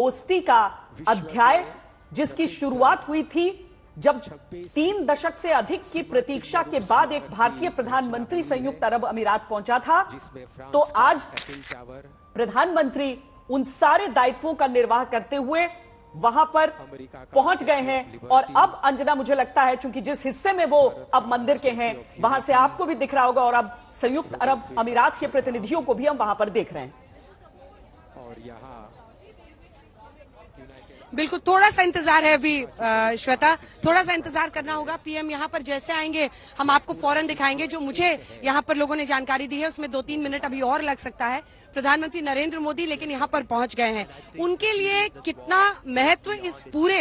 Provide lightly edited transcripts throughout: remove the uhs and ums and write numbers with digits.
दोस्ती का अध्याय जिसकी शुरुआत हुई थी जब 3 दशक से अधिक की प्रतीक्षा के बाद एक भारतीय प्रधानमंत्री संयुक्त अरब अमीरात पहुंचा था, तो आज प्रधानमंत्री उन सारे दायित्वों का निर्वाह करते हुए वहां पर पहुंच गए हैं। और अब अंजना, मुझे लगता है चूंकि जिस हिस्से में वो अब मंदिर के हैं वहां से आपको भी दिख रहा होगा और अब संयुक्त अरब अमीरात के प्रतिनिधियों को भी हम वहां पर देख रहे हैं। और यहाँ बिल्कुल थोड़ा सा इंतजार है अभी श्वेता, थोड़ा सा इंतजार करना होगा। पीएम यहाँ पर जैसे आएंगे हम आपको फौरन दिखाएंगे। जो मुझे यहाँ पर लोगों ने जानकारी दी है उसमें 2-3 मिनट अभी और लग सकता है। प्रधानमंत्री नरेंद्र मोदी लेकिन यहाँ पर पहुंच गए हैं। उनके लिए कितना महत्व इस पूरे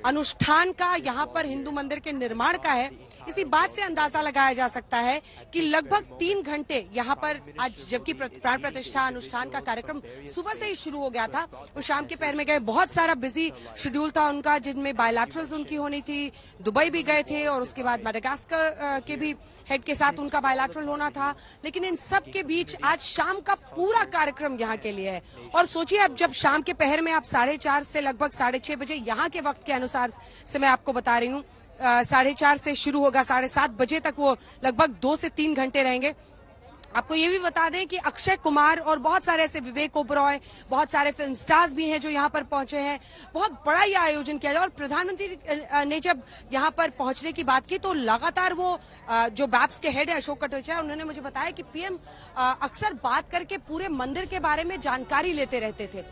अनुष्ठान का, यहाँ पर हिंदू मंदिर के निर्माण का है, इसी बात से अंदाजा लगाया जा सकता है कि लगभग 3 घंटे यहाँ पर आज, जबकि प्राण प्रतिष्ठा अनुष्ठान का कार्यक्रम सुबह से ही शुरू हो गया था, वो शाम के पहर में गए। बहुत सारा बिजी शेड्यूल था उनका, जिनमें बायलैटरल्स उनकी होनी थी, दुबई भी गए थे और उसके बाद मेडागास्कर के भी हेड के साथ उनका बायलैटरल होना था। लेकिन इन सब के बीच आज शाम का पूरा कार्यक्रम यहाँ के लिए है। और सोचिए अब जब शाम के पहर में आप 4:30 से लगभग 6:30 बजे यहाँ के वक्त के अनुसार से मैं आपको बता रही हूँ, 4:30 से शुरू होगा, 7:30 बजे तक वो लगभग 2 से 3 घंटे रहेंगे। आपको ये भी बता दें कि अक्षय कुमार और बहुत सारे ऐसे, विवेक ओबरॉय, बहुत सारे फिल्म स्टार्स भी हैं जो यहाँ पर पहुंचे हैं। बहुत बड़ा ये आयोजन किया जाए। और प्रधानमंत्री ने जब यहाँ पर पहुंचने की बात की तो लगातार वो जो बैप्स के हेड है अशोक कटोचा, उन्होंने मुझे बताया कि पीएम अक्सर बात करके पूरे मंदिर के बारे में जानकारी लेते रहते थे।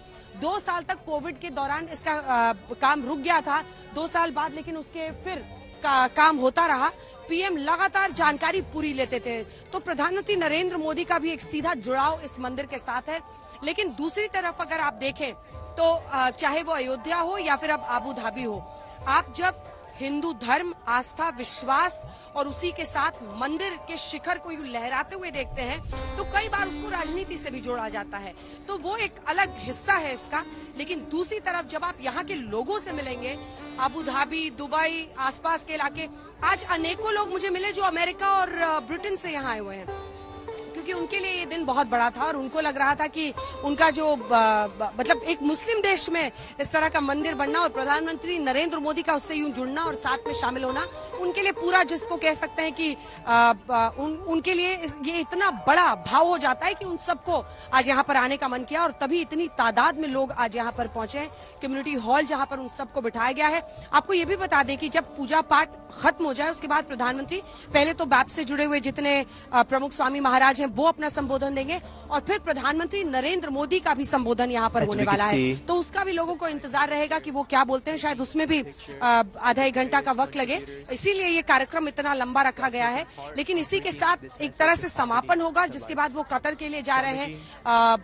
2 साल तक कोविड के दौरान इसका काम रुक गया था, 2 साल बाद लेकिन उसके फिर काम होता रहा। पीएम लगातार जानकारी पूरी लेते थे। तो प्रधानमंत्री नरेंद्र मोदी का भी एक सीधा जुड़ाव इस मंदिर के साथ है। लेकिन दूसरी तरफ अगर आप देखें तो चाहे वो अयोध्या हो या फिर अब आबू धाबी हो, आप जब हिंदू धर्म, आस्था, विश्वास और उसी के साथ मंदिर के शिखर को यूं लहराते हुए देखते हैं तो कई बार उसको राजनीति से भी जोड़ा जाता है, तो वो एक अलग हिस्सा है इसका। लेकिन दूसरी तरफ जब आप यहाँ के लोगों से मिलेंगे, अबू धाबी, दुबई, आसपास के इलाके, आज अनेकों लोग मुझे मिले जो अमेरिका और ब्रिटेन से यहाँ आए हुए हैं, क्योंकि उनके लिए ये दिन बहुत बड़ा था और उनको लग रहा था कि उनका जो मतलब एक मुस्लिम देश में इस तरह का मंदिर बनना और प्रधानमंत्री नरेंद्र मोदी का उससे यूं जुड़ना और साथ में शामिल होना, उनके लिए पूरा, जिसको कह सकते हैं कि उनके लिए ये इतना बड़ा भाव हो जाता है कि उन सबको आज यहाँ पर आने का मन किया। और तभी इतनी तादाद में लोग आज यहाँ पर पहुंचे हैं। कम्युनिटी हॉल जहाँ पर उन सबको बिठाया गया है। आपको ये भी बता दें कि जब पूजा पाठ खत्म हो जाए उसके बाद प्रधानमंत्री पहले तो बैप से जुड़े हुए जितने प्रमुख स्वामी महाराज वो अपना संबोधन देंगे और फिर प्रधानमंत्री नरेंद्र मोदी का भी संबोधन यहाँ पर होने वाला है। तो उसका भी लोगों को इंतजार रहेगा कि वो क्या बोलते हैं, शायद उसमें भी आधा 1 घंटा का वक्त लगे, इसीलिए ये कार्यक्रम इतना लंबा रखा गया है। लेकिन इसी के साथ एक तरह से समापन होगा, जिसके बाद वो कतर के लिए जा रहे हैं,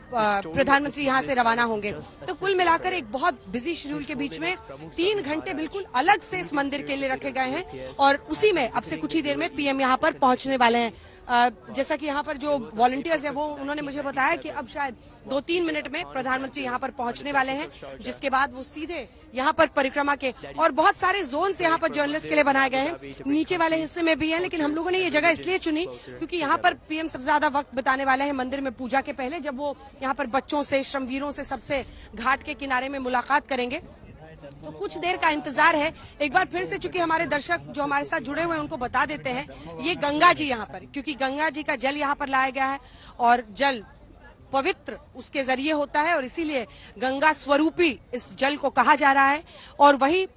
प्रधानमंत्री यहाँ से रवाना होंगे। तो कुल मिलाकर एक बहुत बिजी शेड्यूल के बीच में 3 घंटे बिल्कुल अलग से इस मंदिर के लिए रखे गए हैं और उसी में अब से कुछ ही देर में पीएम यहाँ पर पहुंचने वाले हैं। जैसा कि यहाँ पर जो वॉलंटियर्स है वो उन्होंने मुझे बताया कि अब शायद 2-3 मिनट में प्रधानमंत्री यहाँ पर पहुंचने वाले हैं, जिसके बाद वो सीधे यहाँ पर परिक्रमा के, और बहुत सारे जोन्स यहाँ पर जर्नलिस्ट के लिए बनाए गए हैं, नीचे वाले हिस्से में भी है। लेकिन हम लोगों ने ये जगह इसलिए चुनी क्योंकि यहाँ पर पीएम सबसे ज्यादा वक्त बिताने वाले हैं मंदिर में पूजा के पहले, जब वो यहाँ पर बच्चों से, श्रमवीरों से, सबसे घाट के किनारे में मुलाकात करेंगे। तो कुछ देर का इंतजार है। एक बार फिर से, चूंकि हमारे दर्शक जो हमारे साथ जुड़े हुए हैं उनको बता देते हैं, ये गंगा जी यहाँ पर, क्योंकि गंगा जी का जल यहाँ पर लाया गया है और जल पवित्र उसके जरिए होता है और इसीलिए गंगा स्वरूपी इस जल को कहा जा रहा है। और वही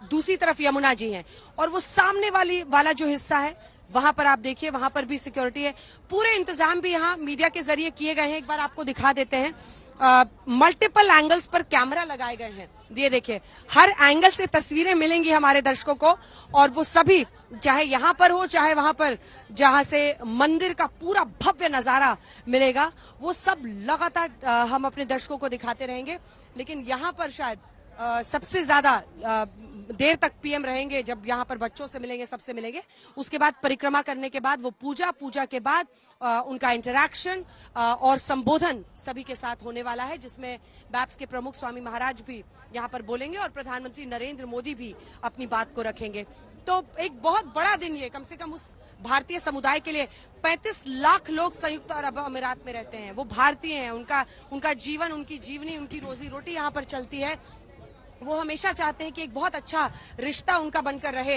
दूसरी तरफ यमुना जी हैं और वो सामने वाला जो हिस्सा है वहां पर आप देखिए, वहां पर भी सिक्योरिटी है। पूरे इंतजाम भी यहाँ मीडिया के जरिए किए गए हैं। एक बार आपको दिखा देते हैं, मल्टीपल एंगल्स पर कैमरा लगाए गए हैं। ये देखिए, हर एंगल से तस्वीरें मिलेंगी हमारे दर्शकों को और वो सभी, चाहे यहाँ पर हो चाहे वहां पर जहां से मंदिर का पूरा भव्य नजारा मिलेगा, वो सब लगातार हम अपने दर्शकों को दिखाते रहेंगे। लेकिन यहाँ पर शायद सबसे ज्यादा देर तक पीएम रहेंगे, जब यहाँ पर बच्चों से मिलेंगे, सबसे मिलेंगे। उसके बाद परिक्रमा करने के बाद वो पूजा के बाद उनका इंटरैक्शन और संबोधन सभी के साथ होने वाला है, जिसमें बैप्स के प्रमुख स्वामी महाराज भी यहाँ पर बोलेंगे और प्रधानमंत्री नरेंद्र मोदी भी अपनी बात को रखेंगे। तो एक बहुत बड़ा दिन ये, कम से कम उस भारतीय समुदाय के लिए। 35 लाख लोग संयुक्त अरब अमीरात में रहते हैं, वो भारतीय हैं, उनका जीवन, उनकी जीवनी, उनकी रोजी रोटी यहाँ पर चलती है। वो हमेशा चाहते हैं कि एक बहुत अच्छा रिश्ता उनका बनकर रहे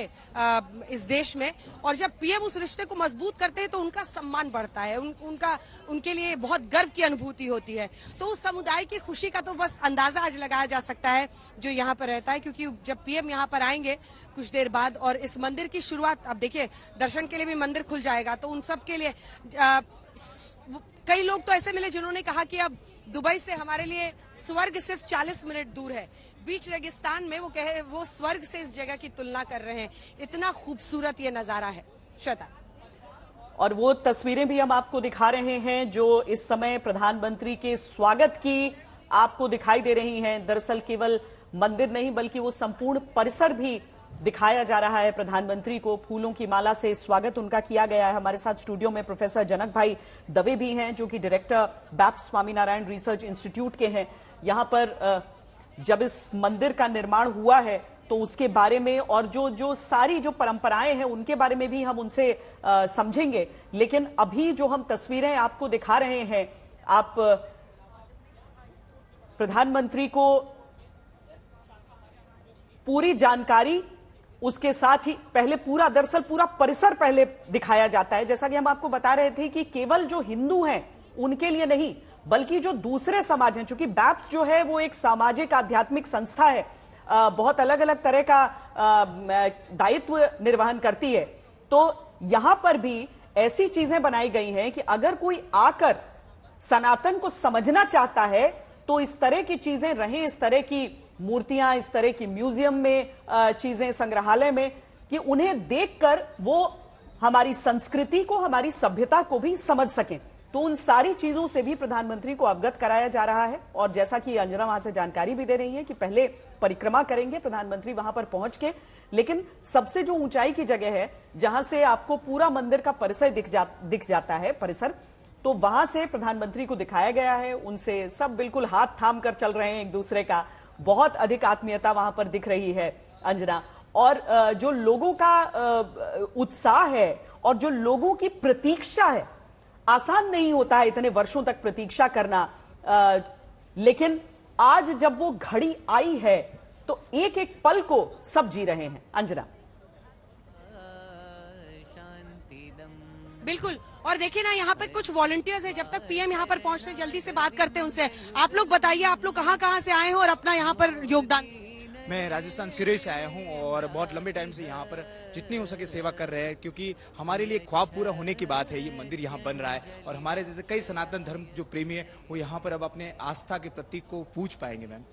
इस देश में, और जब पीएम उस रिश्ते को मजबूत करते हैं तो उनका सम्मान बढ़ता है, उनके लिए बहुत गर्व की अनुभूति होती है। तो उस समुदाय की खुशी का तो बस अंदाजा आज लगाया जा सकता है जो यहाँ पर रहता है, क्योंकि जब पीएम यहाँ पर आएंगे कुछ देर बाद और इस मंदिर की शुरुआत, अब देखिए दर्शन के लिए भी मंदिर खुल जाएगा, तो उन सब के लिए कई लोग तो ऐसे मिले जिन्होंने कहा कि अब दुबई से हमारे लिए स्वर्ग सिर्फ 40 मिनट दूर है। बीच रेगिस्तान में वो कहे वो स्वर्ग से इस जगह की तुलना कर रहे हैं, इतना खूबसूरत ये नजारा है। श्वेता, और वो तस्वीरें भी हम आपको दिखा रहे हैं जो इस समय प्रधानमंत्री के स्वागत की आपको दिखाई दे रही हैं। दरअसल केवल मंदिर नहीं बल्कि वो संपूर्ण परिसर भी दिखाया जा रहा है। प्रधानमंत्री को फूलों की माला से स्वागत उनका किया गया है। हमारे साथ स्टूडियो में प्रोफेसर जनक भाई दवे भी हैं, जो कि डायरेक्टर बैप्स स्वामीनारायण रिसर्च इंस्टीट्यूट के हैं। यहाँ पर जब इस मंदिर का निर्माण हुआ है तो उसके बारे में और जो सारी जो परंपराएं हैं उनके बारे में भी हम उनसे समझेंगे। लेकिन अभी जो हम तस्वीरें आपको दिखा रहे हैं, आप प्रधानमंत्री को पूरी जानकारी, उसके साथ ही पहले दरअसल पूरा परिसर पहले दिखाया जाता है। जैसा कि हम आपको बता रहे थे कि केवल जो हिंदू हैं उनके लिए नहीं बल्कि जो दूसरे समाज हैं, चूंकि बैप्स जो है वो एक सामाजिक आध्यात्मिक संस्था है, बहुत अलग अलग तरह का दायित्व निर्वहन करती है। तो यहां पर भी ऐसी चीजें बनाई गई हैं कि अगर कोई आकर सनातन को समझना चाहता है तो इस तरह की चीजें रहें, इस तरह की मूर्तियां, इस तरह की म्यूजियम में चीजें, संग्रहालय में, कि उन्हें देखकर वो हमारी संस्कृति को, हमारी सभ्यता को भी समझ सकें। तो उन सारी चीजों से भी प्रधानमंत्री को अवगत कराया जा रहा है। और जैसा कि अंजना वहां से जानकारी भी दे रही है कि पहले परिक्रमा करेंगे प्रधानमंत्री वहां पर पहुंच के, लेकिन सबसे जो ऊंचाई की जगह है जहां से आपको पूरा मंदिर का परिसर दिख जाता है परिसर, तो वहां से प्रधानमंत्री को दिखाया गया है। उनसे सब बिल्कुल हाथ थाम कर चल रहे हैं एक दूसरे का, बहुत अधिक आत्मीयता वहां पर दिख रही है अंजना। और जो लोगों का उत्साह है और जो लोगों की प्रतीक्षा है, आसान नहीं होता है इतने वर्षों तक प्रतीक्षा करना, लेकिन आज जब वो घड़ी आई है तो एक एक पल को सब जी रहे हैं। अंजना, बिल्कुल। और देखिए ना, यहाँ पे कुछ वॉलंटियर्स हैं, जब तक पीएम यहाँ पर पहुंचने जल्दी से बात करते हैं उनसे। आप लोग बताइए, आप लोग कहाँ से आए हैं और अपना यहाँ पर योगदान? मैं राजस्थान सिरोही से आया हूँ और बहुत लंबे टाइम से यहाँ पर जितनी हो सके सेवा कर रहे हैं, क्योंकि हमारे लिए ख्वाब पूरा होने की बात है। ये मंदिर यहाँ बन रहा है और हमारे जैसे कई सनातन धर्म जो प्रेमी है वो यहाँ पर अब अपने आस्था के प्रतीक को पूज पाएंगे। मैम,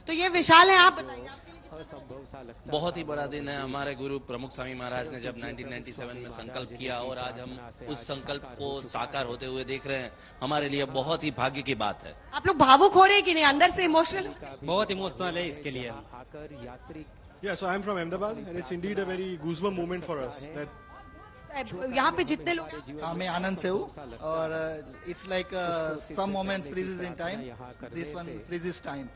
तो ये विशाल है, आप बताइए आपके लिए असंभव सा लगता है। बहुत ही बड़ा दिन है। हमारे गुरु प्रमुख स्वामी महाराज ने जब 1997 में संकल्प किया और आज हम उस संकल्प को साकार होते हुए देख रहे हैं, हमारे लिए बहुत ही भाग्य की बात है। आप लोग भावुक हो रहे हैं कि नहीं? अंदर से इमोशनल? बहुत इमोशनल है इसके लिए। आकर यात्री Yeah, so I'm from Ahmedabad and it's indeed a very goosebump moment for us that यहाँ पे जितने लोग हैं, हाँ, मैं आनंद से हूँ और it's like some moments freezes in time, this one freezes time,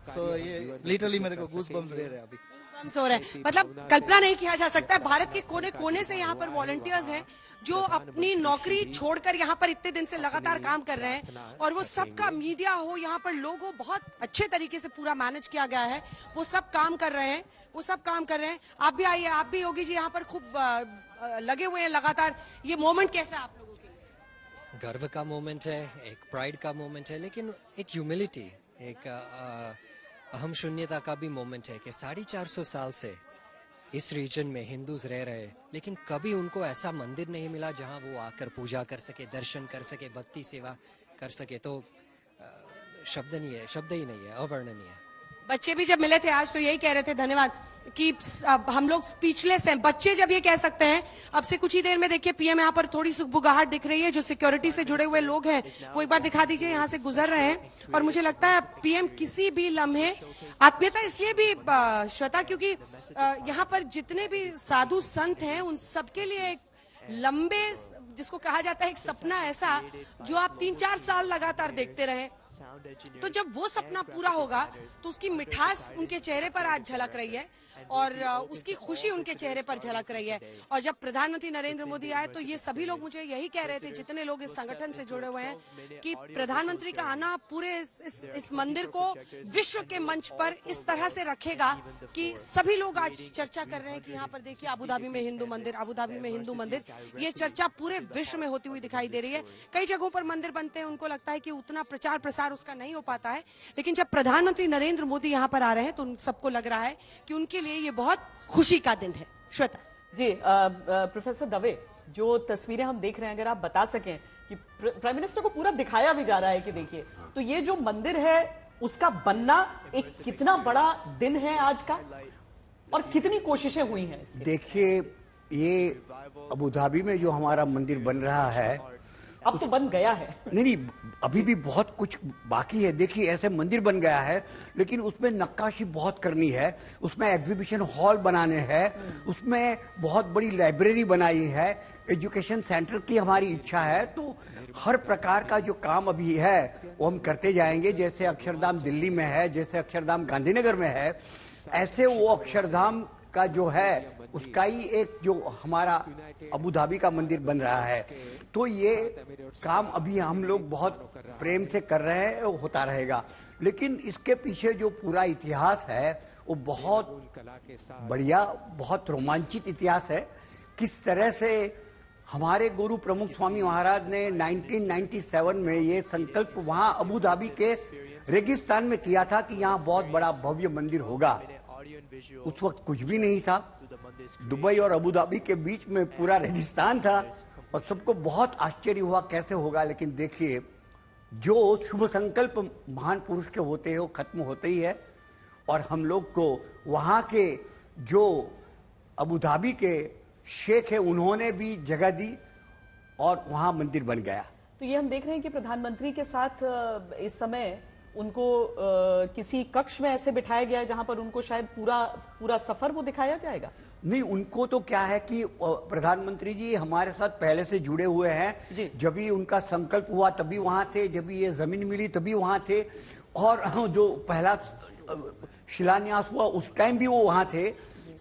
so ये लिटरली मेरे को गूज बम्स दे रहे हैं अभी। बम्स हो रहे हैं। मतलब कल्पना नहीं किया जा सकता है। भारत के कोने कोने से यहाँ पर वॉलंटियर्स हैं जो अपनी नौकरी छोड़कर यहाँ पर इतने दिन से लगातार काम कर रहे हैं, और वो सबका मीडिया हो, यहाँ पर लोग हो, बहुत अच्छे तरीके से पूरा मैनेज किया गया है। वो सब काम कर रहे हैं, वो सब काम कर रहे हैं। आप भी आइए, आप भी योगी जी यहाँ पर खूब लगे हुए हैं लगातार। ये मोमेंट कैसा है आप लोगों के लिए? गर्व का मोमेंट है, एक प्राइड का मोमेंट है, लेकिन एक ह्यूमिलिटी, एक अहम शून्यता का भी मोमेंट है कि 450 साल से इस रीजन में हिंदूज रह रहे हैं, लेकिन कभी उनको ऐसा मंदिर नहीं मिला जहां वो आकर पूजा कर सके, दर्शन कर सके, भक्ति सेवा कर सके। तो शब्द ही नहीं है, अवर्णनीय है। बच्चे भी जब मिले थे आज तो यही कह रहे थे, धन्यवाद, कि अब हम लोग स्पीचलेस हैं। बच्चे जब ये कह सकते हैं, अब से कुछ ही देर में देखिए पीएम यहाँ पर थोड़ी सुगबुगाहट दिख रही है, जो सिक्योरिटी से जुड़े हुए लोग हैं वो एक बार दिखा दीजिए, यहाँ से गुजर रहे हैं। और मुझे लगता है पीएम किसी भी लम्हे, आत्मीयता इसलिए भी श्वेता क्योंकि यहाँ पर जितने भी साधु संत हैं उन सबके लिए एक लंबे, जिसको कहा जाता है एक सपना ऐसा जो आप 3-4 साल लगातार देखते रहे, तो जब वो सपना पूरा होगा तो उसकी मिठास उनके चेहरे पर आज झलक रही है और उसकी खुशी उनके चेहरे पर झलक रही है। और जब प्रधानमंत्री नरेंद्र मोदी आए तो ये सभी लोग मुझे यही कह रहे थे, जितने लोग इस संगठन से जुड़े हुए हैं, कि प्रधानमंत्री का आना पूरे इस मंदिर को विश्व के मंच पर इस तरह से रखेगा कि सभी लोग आज चर्चा कर रहे हैं कि यहाँ पर देखिए अबू धाबी में हिंदू मंदिर, अबू धाबी में हिंदू मंदिर, ये चर्चा पूरे विश्व में होती हुई दिखाई दे रही है। कई जगहों पर मंदिर बनते हैं, उनको लगता है कि उतना प्रचार प्रसार उसका नहीं हो पाता है, लेकिन जब प्रधानमंत्री नरेंद्र मोदी यहाँ पर आ रहे हैं तो उन सबको लग रहा है कि उनके लिए ये बहुत खुशी का दिन है। श्वेता जी, प्रोफेसर दवे, जो तस्वीरें हम देख रहे हैं, अगर आप बता सकें कि प्राइम मिनिस्टर को पूरा दिखाया भी जा रहा है कि देखिए, तो ये जो मंदिर है उसका बनना एक कितना बड़ा दिन है आज का, और कितनी कोशिशें हुई हैं। देखिए, ये अबू धाबी में जो हमारा मंदिर बन रहा है, अब तो बन गया है। नहीं, अभी भी बहुत कुछ बाकी है। देखिए, ऐसे मंदिर बन गया है, लेकिन उसमें नक्काशी बहुत करनी है, उसमें एग्जीबिशन हॉल बनाने हैं, उसमें बहुत बड़ी लाइब्रेरी बनाई है, एजुकेशन सेंटर की हमारी इच्छा है। तो हर प्रकार का जो काम अभी है वो हम करते जाएंगे। जैसे अक्षरधाम दिल्ली में है, जैसे अक्षरधाम गांधीनगर में है, ऐसे वो अक्षरधाम का जो है उसका ही एक जो हमारा अबू धाबी का मंदिर बन रहा है। तो ये काम अभी हम लोग बहुत प्रेम से कर रहे हैं, वो होता रहेगा। लेकिन इसके पीछे जो पूरा इतिहास है वो बहुत बढ़िया, बहुत रोमांचित इतिहास है। किस तरह से हमारे गुरु प्रमुख स्वामी महाराज ने 1997 में ये संकल्प वहां अबू धाबी के रेगिस्तान में किया था कि यहाँ बहुत बड़ा भव्य मंदिर होगा। उस वक्त कुछ भी नहीं था, दुबई और अबू धाबी के बीच में पूरा रेगिस्तान था, और सबको बहुत आश्चर्य हुआ कैसे होगा। लेकिन देखिए, जो शुभ संकल्प महान पुरुष के होते हैं वो खत्म होते ही है, और हम लोग को वहाँ के जो अबू धाबी के शेख है उन्होंने भी जगह दी और वहाँ मंदिर बन गया। तो ये हम देख रहे हैं कि प्रधानमंत्री के साथ इस समय उनको किसी कक्ष में ऐसे बिठाया गया है जहां पर उनको शायद पूरा सफर वो दिखाया जाएगा। नहीं, उनको तो क्या है कि प्रधानमंत्री जी हमारे साथ पहले से जुड़े हुए हैं। जब भी उनका संकल्प हुआ तभी वहां थे, जब भी ये जमीन मिली तभी वहां थे, और जो पहला शिलान्यास हुआ उस टाइम भी वो वहां थे।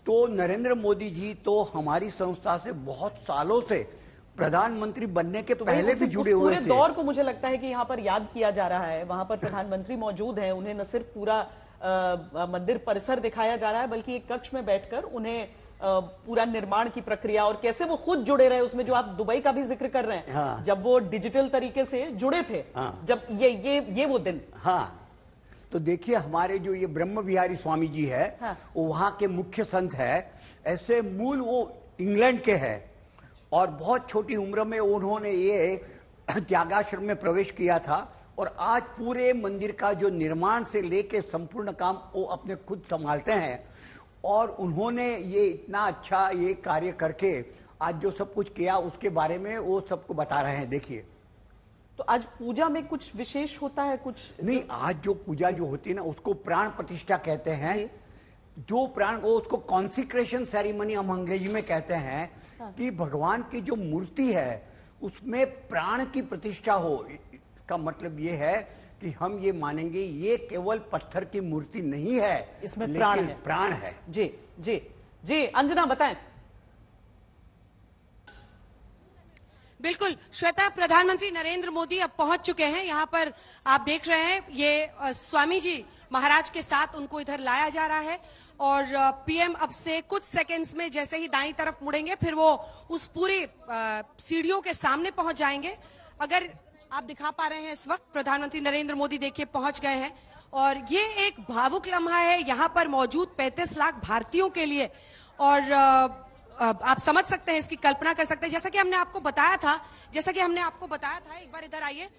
तो नरेंद्र मोदी जी तो हमारी संस्था से बहुत सालों से प्रधानमंत्री बनने के पहले से जुड़े हुए थे। पूरे दौर को मुझे लगता है कि यहाँ पर याद किया जा रहा है। वहां पर प्रधानमंत्री मौजूद हैं, उन्हें न सिर्फ पूरा मंदिर परिसर दिखाया जा रहा है, बल्कि एक कक्ष में बैठकर उन्हें पूरा निर्माण की प्रक्रिया और कैसे वो खुद जुड़े रहे, उसमें जो आप दुबई का भी जिक्र कर रहे हैं। हाँ। जब वो डिजिटल तरीके से जुड़े थे। हाँ। जब ये वो दिन। हाँ, तो देखिए, हमारे जो ये ब्रह्म विहारी स्वामी जी है, हाँ, वो वहां के मुख्य संत है। ऐसे मूल वो इंग्लैंड के हैं, और बहुत छोटी उम्र में उन्होंने ये त्यागाश्रम में प्रवेश किया था, और आज पूरे मंदिर का जो निर्माण से लेके संपूर्ण काम वो अपने खुद संभालते हैं। और उन्होंने ये इतना अच्छा ये कार्य करके आज जो सब कुछ किया उसके बारे में वो सबको बता रहे हैं। देखिए, तो आज पूजा में कुछ विशेष होता है? कुछ नहीं, आज जो पूजा जो होती है ना उसको प्राण प्रतिष्ठा कहते हैं। जो प्राण वो उसको कॉन्सिक्रेशन सेरेमनी हम अंग्रेजी में कहते हैं। हाँ। कि भगवान की जो मूर्ति है उसमें प्राण की प्रतिष्ठा हो। इसका मतलब ये है कि हम ये मानेंगे ये केवल पत्थर की मूर्ति नहीं है, इसमें प्राण है। प्राण है। जी जी जी, अंजना बताएं। बिल्कुल श्वेता, प्रधानमंत्री नरेंद्र मोदी अब पहुंच चुके हैं यहाँ पर। आप देख रहे हैं ये स्वामी जी महाराज के साथ उनको इधर लाया जा रहा है, और पीएम अब से कुछ सेकंड्स में जैसे ही दाईं तरफ मुड़ेंगे फिर वो उस पूरी सीढ़ियों के सामने पहुंच जाएंगे। अगर आप दिखा पा रहे हैं इस वक्त प्रधानमंत्री नरेंद्र मोदी देखिए पहुंच गए हैं, और ये एक भावुक लम्हा है यहाँ पर मौजूद 35 लाख भारतीयों के लिए। और आप समझ सकते हैं, इसकी कल्पना कर सकते हैं। जैसा कि हमने आपको बताया था, एक बार इधर आइए,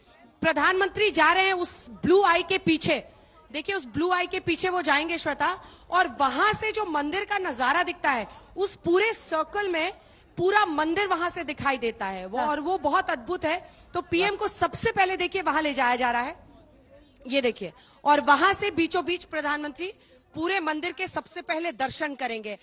प्रधानमंत्री जा रहे हैं उस ब्लू आई के पीछे। देखिए उस ब्लू आई के पीछे वो जाएंगे श्वेता, और वहां से जो मंदिर का नजारा दिखता है, उस पूरे सर्कल में पूरा मंदिर वहां से दिखाई देता है वो, और वो बहुत अद्भुत है। तो पीएम को सबसे पहले देखिए वहां ले जाया जा रहा है, ये देखिए, और वहां से बीचों बीच प्रधानमंत्री पूरे मंदिर के सबसे पहले दर्शन करेंगे।